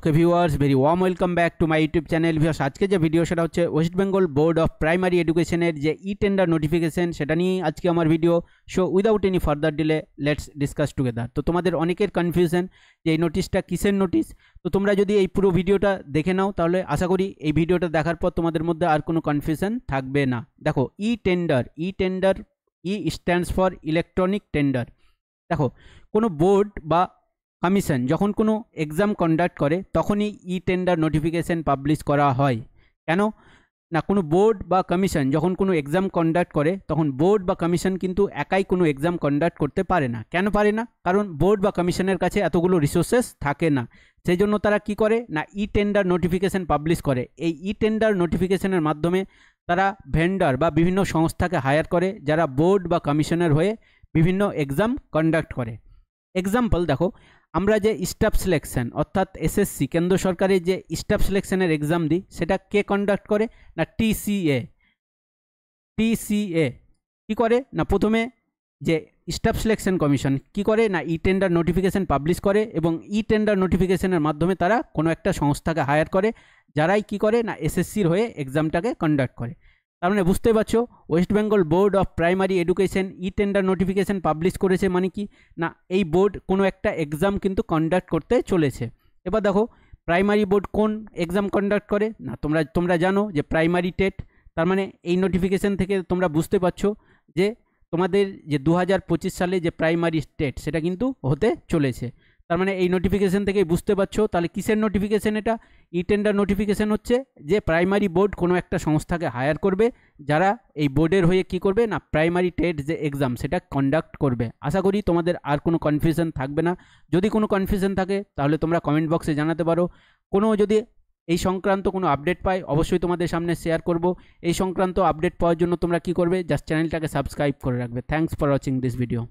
Okay viewers, very warm welcome back to my YouTube channel. Viewers, আজকে যে video সেটা হচ্ছে West Bengal board of primary এডুকেশনের যে ই টেন্ডার নোটিফিকেশন, সেটা নিয়ে আজকে আমার video. So without any further delay let's discuss together. তো তোমাদের অনেকের কনফিউশন যে এই নোটিশটা কিসের নোটিশ। তো তোমরা যদি এই পুরো ভিডিওটা দেখে নাও তাহলে আশা করি এই ভিডিওটা দেখার পর তোমাদের মধ্যে আর কোনো কনফিউশন থাকবে না। দেখো, e tender, e stands for electronic tender. দেখো, কোনো বোর্ড বা কমিশন যখন কোনো এক্সাম কন্ডাক্ট করে তখনই ই টেন্ডার নোটিফিকেশন পাবলিশ করা হয়। কেন না, কোনো বোর্ড বা কমিশন যখন কোনো এক্সাম কন্ডাক্ট করে তখন বোর্ড বা কমিশন কিন্তু একাই কোনো এক্সাম কন্ডাক্ট করতে পারে না। কেন পারে না? কারণ বোর্ড বা কমিশনের কাছে এতগুলো রিসোর্সেস থাকে না। সেই জন্য তারা কি করে না, ই টেন্ডার নোটিফিকেশন পাবলিশ করে। এই ই টেন্ডার নোটিফিকেশনের মাধ্যমে তারা ভেন্ডার বা বিভিন্ন সংস্থাকে হায়ার করে যারা বোর্ড বা কমিশনের হয়ে বিভিন্ন এক্সাম কন্ডাক্ট করে। এক্সাম্পল দেখো, আমরা যে স্টাফ সিলেকশন অর্থাৎ এসএসসি কেন্দ্র সরকারের যে স্টাফ সিলেকশনের এক্সাম দিই সেটা কে কন্ডাক্ট করে না, টিসিএ কি করে না, প্রথমে যে স্টাফ সিলেকশন কমিশন কি করে না, ই টেন্ডার নোটিফিকেশন পাবলিশ করে এবং ই টেন্ডার নোটিফিকেশনের মাধ্যমে তারা কোনো একটা সংস্থাকে হায়ার করে যারাই কি করে না এসএসসির হয়ে এক্সামটাকে কন্ডাক্ট করে। তার মানে বুঝতে পারছো, West Bengal board of primary education E tender notification publish করেছে মানে কি না, এই বোর্ড কোনো একটা এক্সাম কিন্তু কন্ডাক্ট করতে চলেছে। এবার দেখো, প্রাইমারি বোর্ড কোন এক্সাম কন্ডাক্ট করে না, তোমরা জানো যে প্রাইমারি টেট। তার মানে এই নোটিফিকেশন থেকে তোমরা বুঝতে পারছো যে তোমাদের যে 2025 সালে যে প্রাইমারি টেট সেটা কিন্তু হতে চলেছে। তার মানে এই নোটিফিকেশন থেকেই বুঝতে পারছো তাহলে কিসের নোটিফিকেশন এটা। ই টেন্ডার নোটিফিকেশন হচ্ছে যে প্রাইমারি বোর্ড কোনো একটা সংস্থাকে হায়ার করবে যারা এই বোর্ডের হয়ে কি করবে না, প্রাইমারি টেট যে এক্সাম সেটা কন্ডাক্ট করবে। আশা করি তোমাদের আর কোনো কনফিউশন থাকবে না। যদি কোনো কনফিউশন থাকে তাহলে তোমরা কমেন্ট বক্সে জানাতে পারো। কোনো যদি এই সংক্রান্ত কোনো আপডেট পাই অবশ্যই তোমাদের সামনে শেয়ার করব। এই সংক্রান্ত আপডেট পাওয়ার জন্য তোমরা কি করবে, জাস্ট চ্যানেলটাকে সাবস্ক্রাইব করে রাখবে। Thanks for watching this video.